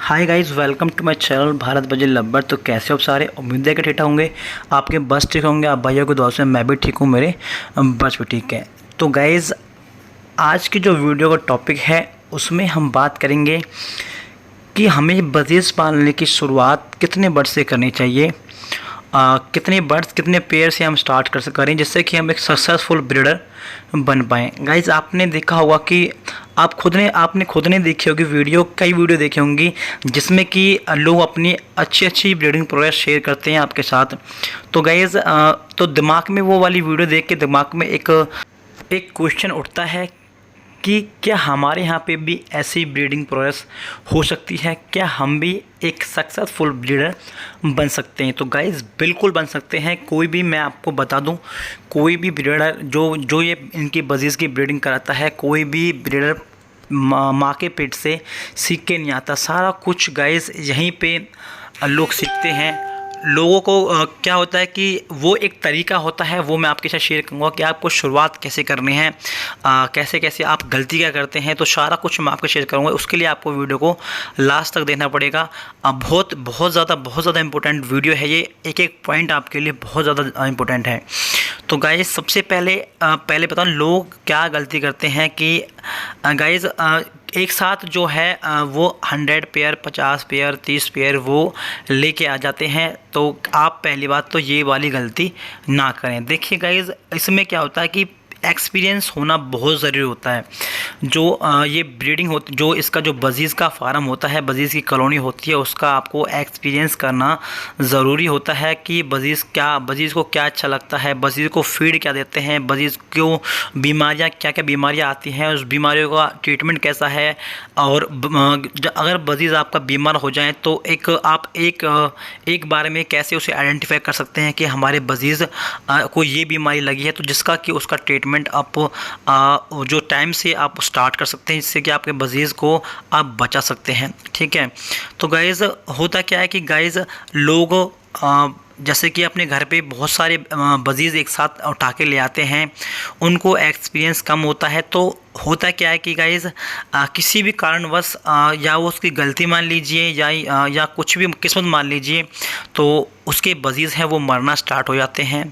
Hi guys, welcome to my channel Bharat बजे लब्बर। तो कैसे हो आप सारे? उम्मीद है कि ठीक होंगे, आपके बस ठीक होंगे। आप भाइयों की दुआ से मैं भी ठीक हूँ, मेरे बस भी ठीक है। तो गाइस, आज की जो वीडियो का टॉपिक है उसमें हम बात करेंगे कि हमें बजीज पालने की शुरुआत कितने बर्ड से करनी चाहिए, कितने बर्ड्स कितने पेयर से हम स्टार्ट करें जिससे कि हम एक सक्सेसफुल ब्रीडर बन पाएँ। गाइज, आपने देखा होगा कि आपने खुद ने देखी होगी वीडियो, कई वीडियो देखी होंगी जिसमें कि लोग अपनी अच्छी अच्छी ब्रीडिंग प्रोग्रेस शेयर करते हैं आपके साथ। तो गाइज, तो दिमाग में वो वाली वीडियो देख के दिमाग में एक क्वेश्चन उठता है कि क्या हमारे यहाँ पे भी ऐसी ब्रीडिंग प्रोसेस हो सकती है? क्या हम भी एक सक्सेसफुल ब्रीडर बन सकते हैं? तो गाइस, बिल्कुल बन सकते हैं। कोई भी, मैं आपको बता दूं, कोई भी ब्रीडर जो ये इनकी बजीज़ की ब्रीडिंग कराता है, कोई भी ब्रीडर माँ के पेट से सीख के नहीं आता। सारा कुछ गाइस यहीं पे लोग सीखते हैं। लोगों को क्या होता है कि वो एक तरीका होता है, वो मैं आपके साथ शेयर करूँगा कि आपको शुरुआत कैसे करनी है, कैसे कैसे आप गलती क्या करते हैं। तो सारा कुछ मैं आपको शेयर करूँगा। उसके लिए आपको वीडियो को लास्ट तक देखना पड़ेगा। बहुत बहुत ज़्यादा इंपॉर्टेंट वीडियो है ये। एक एक पॉइंट आपके लिए बहुत ज़्यादा इंपॉर्टेंट है। तो गाइस, सबसे पहले बताऊँ लोग क्या गलती करते हैं कि गाइस, एक साथ जो है वो 100 पेयर, 50 पेयर, 30 पेयर वो लेके आ जाते हैं। तो आप पहली बात तो ये वाली गलती ना करें। देखिए गाइज़, इसमें क्या होता है कि एक्सपीरियंस होना बहुत ज़रूरी होता है। जो ये ब्रीडिंग होती, जो इसका जो बजीज़ का फार्म होता है, बजीज़ की कॉलोनी होती है, उसका आपको एक्सपीरियंस करना ज़रूरी होता है कि बजीज़ को क्या अच्छा लगता है, बजीज़ को फीड क्या देते हैं, बजीज़ को बीमारियाँ क्या क्या बीमारियाँ आती हैं, उस बीमारियों का ट्रीटमेंट कैसा है। और अगर बजीज़ आपका बीमार हो जाए तो एक बार में कैसे उसे आइडेंटिफाई कर सकते हैं कि हमारे बजीज़ को ये बीमारी लगी है, तो जिसका कि उसका ट्रीटमेंट आप जो टाइम से आप स्टार्ट कर सकते हैं, जिससे कि आपके बजीज़ को आप बचा सकते हैं। ठीक है। तो गाइज़, होता क्या है कि गाइज़, लोग जैसे कि अपने घर पे बहुत सारे बजीज़ एक साथ उठा के ले आते हैं, उनको एक्सपीरियंस कम होता है। तो होता क्या है कि गाइज़, किसी भी कारणवश या वो उसकी गलती मान लीजिए या कुछ भी किस्मत मान लीजिए, तो उसके बजीज़ हैं वो मरना स्टार्ट हो जाते हैं।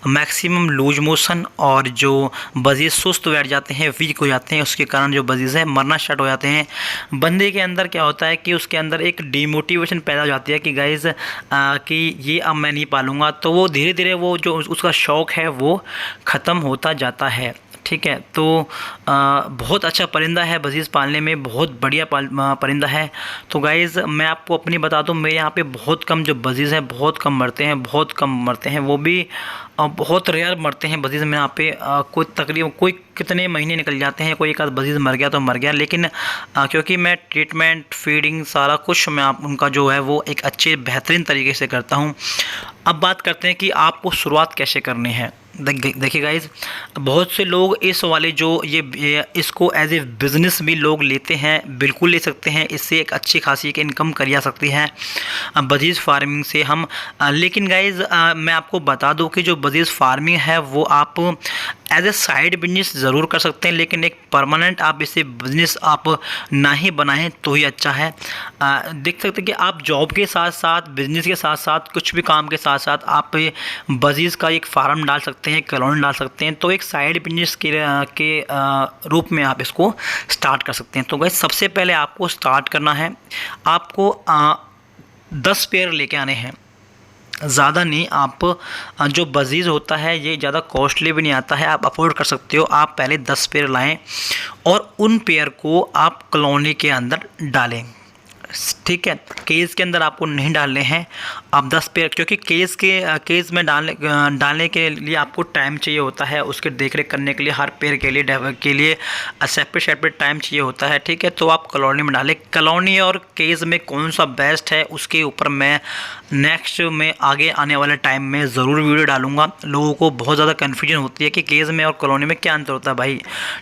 मैक्सिमम लूज मोशन, और जो बजीज़ सुस्त बैठ जाते हैं, वीक हो जाते हैं, उसके कारण जो बजीज़ है मरना स्टार्ट हो जाते हैं। बंदे के अंदर क्या होता है कि उसके अंदर एक डिमोटिवेशन पैदा हो जाती है कि गाइज़, कि ये अब मैं नहीं पालूंगा। तो वो धीरे धीरे वो जो उसका शौक़ है वो ख़त्म होता जाता है। ठीक है। तो बहुत अच्छा परिंदा है, बजीज़ पालने में बहुत बढ़िया परिंदा है। तो गाइज़, मैं आपको अपनी बता दूं, मेरे यहाँ पे बहुत कम जो बजीज़ हैं बहुत कम मरते हैं, वो भी बहुत रेयर मरते हैं बजीज़ में यहाँ पे। कोई कितने महीने निकल जाते हैं, कोई एक आध बजीज़ मर गया तो मर गया। लेकिन क्योंकि मैं ट्रीटमेंट, फीडिंग, सारा कुछ मैं उनका जो है वो एक अच्छे बेहतरीन तरीके से करता हूँ। अब बात करते हैं कि आपको शुरुआत कैसे करनी है। देखिए गाइज़, बहुत से लोग इस वाले जो ये इसको एज ए बिज़नेस भी लोग लेते हैं, बिल्कुल ले सकते हैं। इससे एक अच्छी खासी इनकम करी जा सकती है बजीज़ फार्मिंग से हम। लेकिन गाइज़, मैं आपको बता दूं कि जो बजीज़ फार्मिंग है वो आप एज ए साइड बिजनेस ज़रूर कर सकते हैं, लेकिन एक परमानेंट आप इसे बिज़नेस आप ना ही बनाएं तो ही अच्छा है। देख सकते हैं कि आप जॉब के साथ साथ, बिज़नेस के साथ साथ, कुछ भी काम के साथ साथ आप बजीज़ का एक फार्म डाल सकते हैं, कॉलोनी डाल सकते हैं। तो एक साइड बिजनेस के रूप में आप इसको स्टार्ट कर सकते हैं। तो गाइस, सबसे पहले आपको स्टार्ट करना है, आपको 10 पेयर लेके आने हैं, ज़्यादा नहीं। आप जो बजीज़ होता है ये ज़्यादा कॉस्टली भी नहीं आता है, आप अफोर्ड कर सकते हो। आप पहले 10 पेयर लाएं और उन पेयर को आप कॉलोनी के अंदर डालें। ठीक है। केज के अंदर आपको नहीं डालने हैं आप 10 पेयर, क्योंकि केज में डालने के लिए आपको टाइम चाहिए होता है, उसके देखरेख करने के लिए हर पेयर के लिए सेपरेट टाइम चाहिए होता है। ठीक है। तो आप कॉलोनी में डालें। कॉलोनी और केज में कौन सा बेस्ट है उसके ऊपर मैं नेक्स्ट में आगे आने वाले टाइम में ज़रूर वीडियो डालूंगा। लोगों को बहुत ज़्यादा कन्फ्यूजन होती है कि केज में और कॉलोनी में क्या अंतर होता है भाई।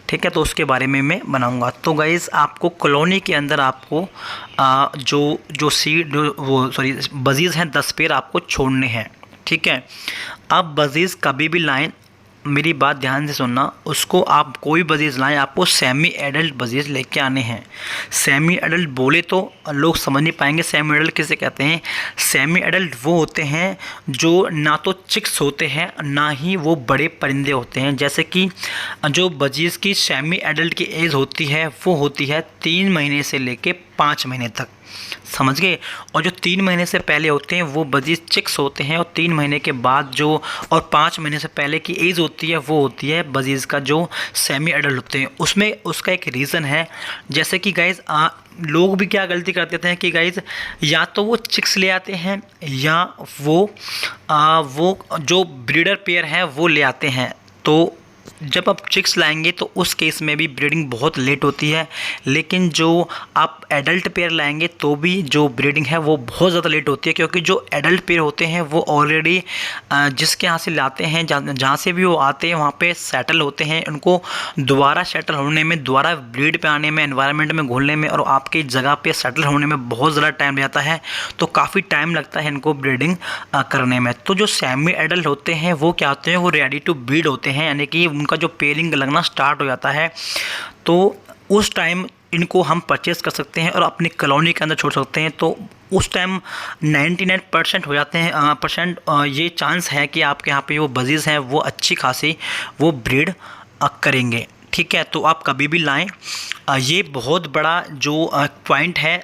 ठीक है। तो उसके बारे में मैं बनाऊँगा। तो गाइज़, आपको कॉलोनी के अंदर आपको बजीज़ हैं 10 पेयर आपको छोड़ने हैं। ठीक है। अब बजीज़ कभी भी लाएं, मेरी बात ध्यान से सुनना, उसको आप कोई बजीज़ लाएं, आपको सेमी एडल्ट बजीज़ लेके आने हैं। सेमी एडल्ट बोले तो लोग समझ नहीं पाएंगे सेमी एडल्ट किसे कहते हैं। सेमी एडल्ट वो होते हैं जो ना तो चिक्स होते हैं ना ही वो बड़े परिंदे होते हैं। जैसे कि जो बजीज़ की सेमी एडल्ट की एज होती है वो होती है 3 महीने से लेके 5 महीने तक, समझ गए। और जो 3 महीने से पहले होते हैं वो बजीज़ चिक्स होते हैं, और 3 महीने के बाद जो और 5 महीने से पहले की एज होती है वो होती है बजीज़ का जो सेमी एडल्ट होते हैं। उसमें उसका एक रीज़न है। जैसे कि गाइज़ लोग भी क्या गलती कर देते हैं कि गाइज़ या तो वो चिक्स ले आते हैं या वो जो ब्रीडर पेयर हैं वो ले आते हैं। तो जब आप चिक्स लाएंगे तो उस केस में भी ब्रीडिंग बहुत लेट होती है, लेकिन जो आप एडल्ट पेयर लाएंगे तो भी जो ब्रीडिंग है वो बहुत ज़्यादा लेट होती है, क्योंकि जो एडल्ट पेयर होते हैं वो ऑलरेडी जिसके यहाँ से लाते हैं, जहाँ से भी वो आते हैं वहाँ पे सेटल होते हैं। उनको दोबारा सेटल होने में, दोबारा ब्रीड पे आने में, एनवायरनमेंट में घुलने में और आपकी जगह पे सेटल होने में बहुत ज़्यादा टाइम रहता है। तो काफ़ी टाइम लगता है इनको ब्रीडिंग करने में। तो जो सेमी एडल्ट होते हैं वो क्या होते हैं, वो रेडी टू ब्रीड होते हैं, यानी कि उनका जो पेयरिंग लगना स्टार्ट हो जाता है। तो उस टाइम इनको हम परचेज़ कर सकते हैं और अपनी कॉलोनी के अंदर छोड़ सकते हैं। तो उस टाइम 99% हो जाते हैं परसेंट ये चांस है कि आपके यहाँ पे वो बजीज़ हैं वो अच्छी खासी वो ब्रीड करेंगे। ठीक है, तो आप कभी भी लाएं। ये बहुत बड़ा जो पॉइंट है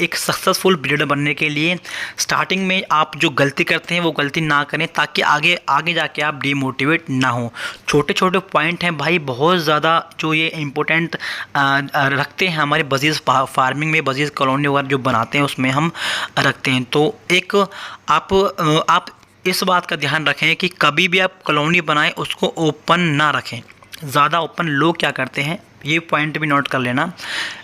एक सक्सेसफुल ब्रीडर बनने के लिए। स्टार्टिंग में आप जो गलती करते हैं वो गलती ना करें, ताकि आगे जाके आप डीमोटिवेट ना हो। छोटे छोटे पॉइंट हैं भाई, बहुत ज़्यादा जो ये इम्पोर्टेंट रखते हैं हमारे बजीज़ फार्मिंग में, बजीज़ कॉलोनी वगैरह जो बनाते हैं उसमें हम रखते हैं। तो एक आप इस बात का ध्यान रखें कि कभी भी आप कॉलोनी बनाएं उसको ओपन ना रखें, ज़्यादा ओपन। लोग क्या करते हैं, ये पॉइंट भी नोट कर लेना,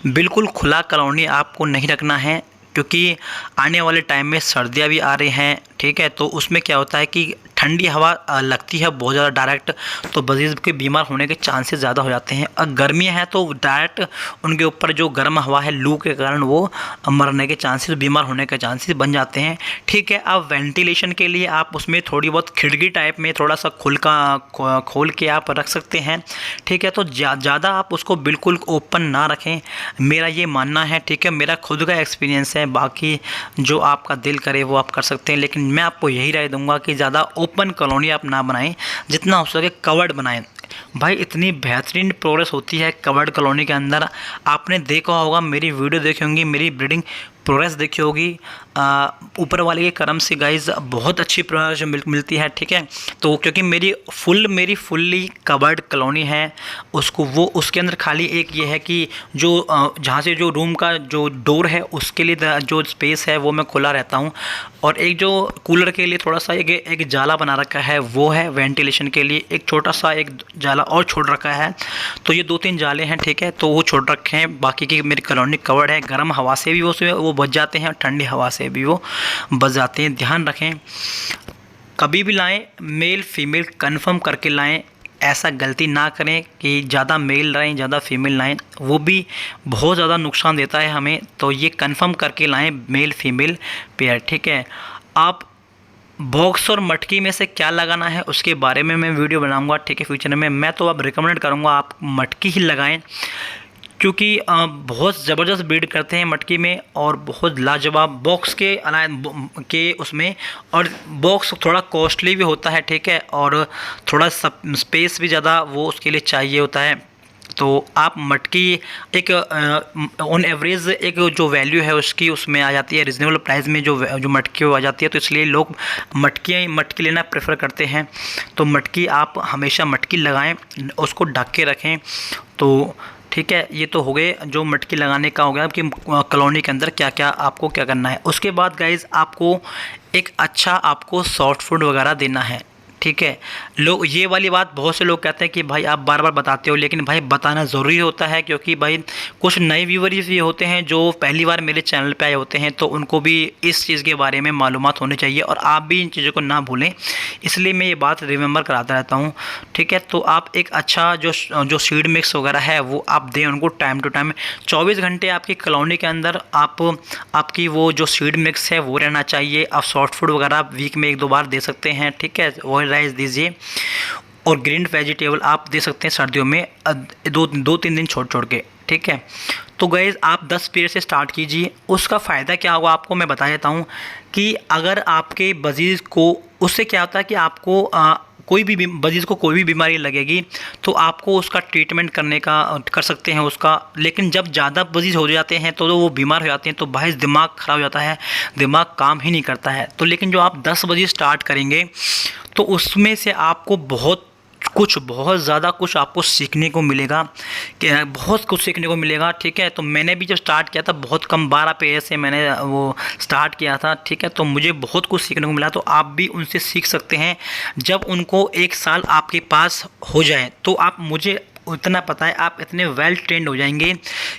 बिल्कुल खुला कॉलोनी आपको नहीं रखना है, क्योंकि आने वाले टाइम में सर्दियाँ भी आ रही हैं। ठीक है, तो उसमें क्या होता है कि ठंडी हवा लगती है बहुत ज़्यादा डायरेक्ट, तो बजीज़ के बीमार होने के चांसेस ज़्यादा हो जाते हैं। और गर्मियाँ हैं तो डायरेक्ट उनके ऊपर जो गर्म हवा है लू के कारण वो मरने के चांसेस, बीमार होने के चांसेस बन जाते हैं। ठीक है, अब वेंटिलेशन के लिए आप उसमें थोड़ी बहुत खिड़की टाइप में थोड़ा सा खोल के आप रख सकते हैं। ठीक है, तो ज़्यादा आप उसको बिल्कुल ओपन ना रखें, मेरा ये मानना है। ठीक है, मेरा खुद का एक्सपीरियंस है, बाकी जो आपका दिल करे वो आप कर सकते हैं, लेकिन मैं आपको यही राय दूंगा कि ज़्यादा ओपन कॉलोनी आप ना बनाएं, जितना हो सके कवर्ड बनाएं। भाई इतनी बेहतरीन प्रोग्रेस होती है कवर्ड कॉलोनी के अंदर। आपने देखा होगा, मेरी वीडियो देखी होंगी, मेरी ब्रीडिंग प्रोग्रेस देखी होगी। ऊपर वाले के करम से गाइज बहुत अच्छी प्रोग्रेस मिलती है। ठीक है, तो क्योंकि मेरी फुल्ली कवर्ड कॉलोनी है, उसके अंदर खाली एक ये है कि जो जहाँ से जो रूम का जो डोर है उसके लिए जो स्पेस है वो मैं खुला रहता हूँ, और एक जो कूलर के लिए थोड़ा सा एक जाला बना रखा है वो है वेंटिलेशन के लिए, एक छोटा सा एक जाला और छोड़ रखा है। तो ये 2-3 जाले हैं। ठीक है, तो वो छोड़ रखे हैं, बाकी की मेरी कॉलोनी कवर्ड है। गर्म हवा से भी वो बच जाते हैं और ठंडी हवा से भी वो बच जाते हैं। ध्यान रखें, कभी भी लाएं मेल फीमेल कंफर्म करके लाएं, ऐसा गलती ना करें कि ज़्यादा मेल लाएं ज़्यादा फीमेल लाएं, वो भी बहुत ज़्यादा नुकसान देता है हमें। तो ये कंफर्म करके लाएं मेल फीमेल पेयर। ठीक है, आप बॉक्स और मटकी में से क्या लगाना है उसके बारे में मैं वीडियो बनाऊंगा। ठीक है, फ्यूचर में मैं तो अब रिकमेंड करूंगा आप मटकी ही लगाएं, क्योंकि बहुत ज़बरदस्त ब्रीड करते हैं मटकी में और बहुत लाजवाब बॉक्स के उसमें। और बॉक्स थोड़ा कॉस्टली भी होता है। ठीक है, और थोड़ा स्पेस भी ज़्यादा वो उसके लिए चाहिए होता है। तो आप मटकी एक ऑन एवरेज एक जो वैल्यू है उसकी उसमें आ जाती है, रिजनेबल प्राइस में जो मटकी आ जाती है। तो इसलिए लोग मटकी लेना प्रेफर करते हैं। तो मटकी आप हमेशा मटकी लगाएं, उसको ढक के रखें। तो ठीक है, ये तो हो गए जो मटकी लगाने का हो गया कि कॉलोनी के अंदर क्या क्या आपको क्या करना है। उसके बाद गाइज़ आपको एक अच्छा आपको सॉफ्ट फूड वगैरह देना है। ठीक है, लोग ये वाली बात बहुत से लोग कहते हैं कि भाई आप बार बार बताते हो, लेकिन भाई बताना ज़रूरी होता है, क्योंकि भाई कुछ नए व्यूअर्स भी होते हैं जो पहली बार मेरे चैनल पे आए होते हैं, तो उनको भी इस चीज़ के बारे में मालूमात होनी चाहिए और आप भी इन चीज़ों को ना भूलें, इसलिए मैं ये बात रिमेंबर कराता रहता हूँ। ठीक है, तो आप एक अच्छा जो सीड मिक्स वगैरह है वो आप दें उनको टाइम टू टाइम। 24 घंटे आपकी कॉलोनी के अंदर आपकी वो जो सीड मिक्स है वो रहना चाहिए। आप सॉफ्ट फूड वगैरह वीक में 1-2 बार दे सकते हैं। ठीक है, राइस दीजिए। और ग्रीन वेजिटेबल आप दे सकते हैं सर्दियों में 2-3 दिन छोड़ के, ठीक है। तो गाइस आप 10 पेड़ से स्टार्ट कीजिए। उसका फ़ायदा क्या होगा आपको मैं बता देता हूँ कि अगर आपके बजीज़ को, उससे क्या होता है कि आपको कोई भी बजीज़ को कोई भी बीमारी लगेगी तो आपको उसका ट्रीटमेंट करने का कर सकते हैं उसका। लेकिन जब ज़्यादा बजीज़ हो जाते हैं तो वो बीमार हो जाते हैं तो भाई दिमाग ख़राब हो जाता है, दिमाग काम ही नहीं करता है। तो लेकिन जो आप 10 बजे स्टार्ट करेंगे तो उसमें से आपको बहुत ज़्यादा कुछ आपको सीखने को मिलेगा, कि बहुत कुछ सीखने को मिलेगा, ठीक है। तो मैंने भी जब स्टार्ट किया था बहुत कम 12 पेज से मैंने वो स्टार्ट किया था, ठीक है। तो मुझे बहुत कुछ सीखने को मिला। तो आप भी उनसे सीख सकते हैं। जब उनको 1 साल आपके पास हो जाए तो आप, मुझे इतना पता है, आप इतने वेल ट्रेंड हो जाएंगे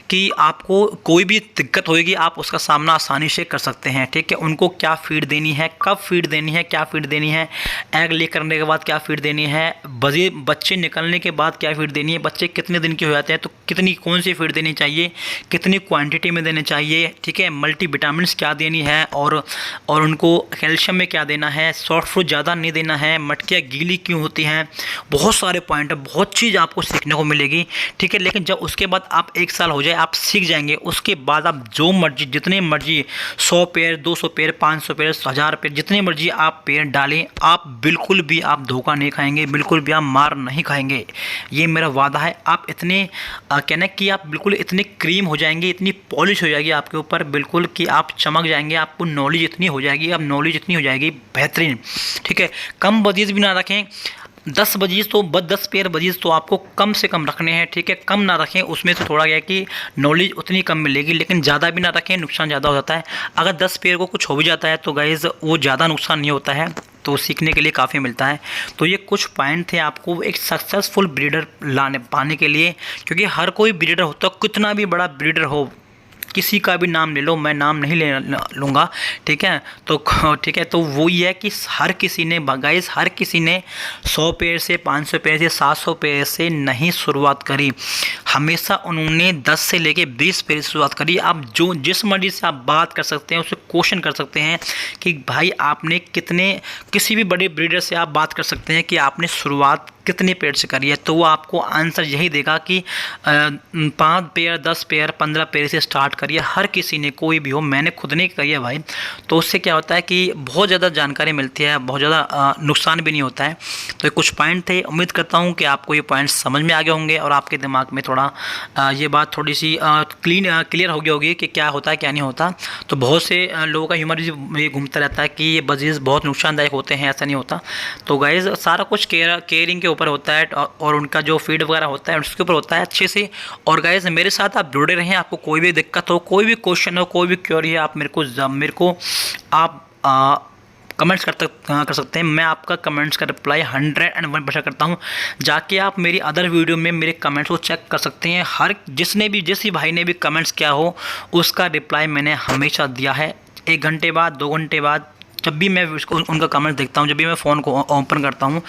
कि आपको कोई भी दिक्कत होएगी आप उसका सामना आसानी से कर सकते हैं, ठीक है। उनको क्या फीड देनी है, कब फीड देनी है, क्या फीड देनी है, एग ले करने के बाद क्या फीड देनी है, बच्चे निकलने के बाद क्या फीड देनी है, बच्चे कितने दिन के हो जाते हैं तो कितनी कौन सी फीड देनी चाहिए, कितनी क्वांटिटी में देनी चाहिए, ठीक है। मल्टीविटामिन्स क्या देनी है और उनको कैल्शियम में क्या देना है, सॉफ्ट फ्रूट ज़्यादा नहीं देना है, मटकियाँ गीली क्यों होती हैं, बहुत सारे पॉइंट है, बहुत चीज़ आपको सीखने को मिलेगी, ठीक है। लेकिन जब उसके बाद आप 1 साल हो जाए, आप सीख जाएंगे, उसके बाद आप जो मर्जी, जितने मर्जी 100 पेड़, 200 पेड़, 500 पेड़, 1000 पेड़, जितने मर्जी आप पेड़ डालें, आप बिल्कुल भी आप धोखा नहीं खाएंगे, बिल्कुल भी आप मार नहीं खाएंगे। ये मेरा वादा है। आप इतने कहना कि आप बिल्कुल इतने क्रीम हो जाएंगे, इतनी पॉलिश हो जाएगी आपके ऊपर बिल्कुल कि आप चमक जाएंगे। आपको नॉलेज इतनी हो जाएगी, अब नॉलेज इतनी हो जाएगी बेहतरीन, ठीक है। कम बजीज भी ना रखें, 10 बजीज तो 10 पेयर बजीज तो आपको कम से कम रखने हैं, ठीक है। कम ना रखें, उसमें से थोड़ा गया कि नॉलेज उतनी कम मिलेगी, लेकिन ज़्यादा भी ना रखें, नुकसान ज़्यादा हो जाता है। अगर 10 पेयर को कुछ हो भी जाता है तो गाइज़ वो ज़्यादा नुकसान नहीं होता है, तो सीखने के लिए काफ़ी मिलता है। तो ये कुछ पॉइंट थे आपको एक सक्सेसफुल ब्रीडर पाने के लिए, क्योंकि हर कोई ब्रीडर होता, कितना भी बड़ा ब्रीडर हो, किसी का भी नाम ले लो, मैं नाम नहीं ले लूँगा, ठीक है। तो ठीक है, तो वो ये है कि हर किसी ने गाइस, हर किसी ने 100 पेड़ से, 500 पेड़ से, 700 पेड़ से नहीं शुरुआत करी। हमेशा उन्होंने 10 से लेके 20 पेड़ से शुरुआत करी। आप जो जिस मर्जी से आप बात कर सकते हैं, उससे क्वेश्चन कर सकते हैं कि भाई आपने कितने, किसी भी बड़े ब्रीडर से आप बात कर सकते हैं कि आपने शुरुआत कितने पेड़ से करी है, तो वो आपको आंसर यही देगा कि 5 पेड़, 10 पेड़, 15 पेड़ से स्टार्ट करिए। हर किसी ने, कोई भी हो, मैंने खुद नहीं करी है भाई। तो उससे क्या होता है कि बहुत ज़्यादा जानकारी मिलती है, बहुत ज़्यादा नुकसान भी नहीं होता है। तो ये कुछ पॉइंट थे, उम्मीद करता हूँ कि आपको ये पॉइंट्स समझ में आ गए होंगे और आपके दिमाग में थोड़ा ये बात थोड़ी सी क्लियर हो गई होगी कि क्या होता है क्या नहीं होता। तो बहुत से लोगों का ह्यूमर ये घूमता रहता है कि ये बजीज बहुत नुकसानदायक होते हैं, ऐसा नहीं होता। तो गाइज़ सारा कुछ केयरिंग के ऊपर होता है और उनका जो फीड वगैरह होता है उसके ऊपर होता है अच्छे से। और गाइज़ मेरे साथ आप जुड़े रहें, आपको कोई भी दिक्कत हो, कोई भी क्वेश्चन हो, कोई भी क्वेरी है, आप मेरे को आप कमेंट्स कर सकते हैं। मैं आपका कमेंट्स का रिप्लाई 101% करता हूं। जाके आप मेरी अदर वीडियो में मेरे कमेंट्स को चेक कर सकते हैं। हर जिस भाई ने भी कमेंट्स किया हो उसका रिप्लाई मैंने हमेशा दिया है। 1 घंटे बाद, 2 घंटे बाद, जब भी मैं उनका कमेंट्स देखता हूँ, जब भी मैं फ़ोन को ओपन करता हूँ,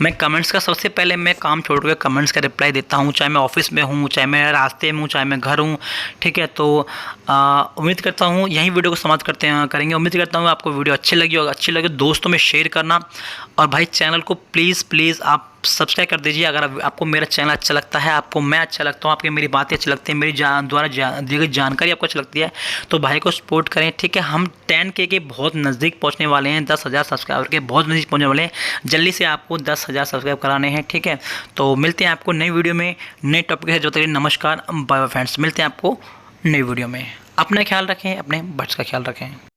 मैं कमेंट्स का सबसे पहले मैं काम छोड़ के कमेंट्स का रिप्लाई देता हूँ। चाहे मैं ऑफिस में हूँ, चाहे मैं रास्ते में हूँ, चाहे मैं घर हूँ, ठीक है। तो उम्मीद करता हूँ यही वीडियो को समाप्त करेंगे। उम्मीद करता हूँ आपको वीडियो अच्छी लगी होगा। अच्छी लगे दोस्तों में शेयर करना, और भाई चैनल को प्लीज़ आप सब्सक्राइब कर दीजिए। अगर आपको मेरा चैनल अच्छा लगता है, आपको मैं अच्छा लगता हूँ, आपकी मेरी बातें अच्छी लगती हैं, मेरी द्वारा दी गई जानकारी आपको अच्छी लगती है, तो भाई को सपोर्ट करें, ठीक है। हम 10K के बहुत नज़दीक पहुँचने वाले हैं, 10,000 सब्सक्राइबर के बहुत नज़दीक पहुँचने वाले हैं। जल्दी से आपको 10,000 सब्सक्राइब कराने हैं, ठीक है। तो मिलते हैं आपको नई वीडियो में, नए टॉपिक है। जो तक नमस्कार, बाय फ्रेंड्स, मिलते हैं आपको नई वीडियो में। अपना ख्याल रखें, अपने बच्चों का ख्याल रखें।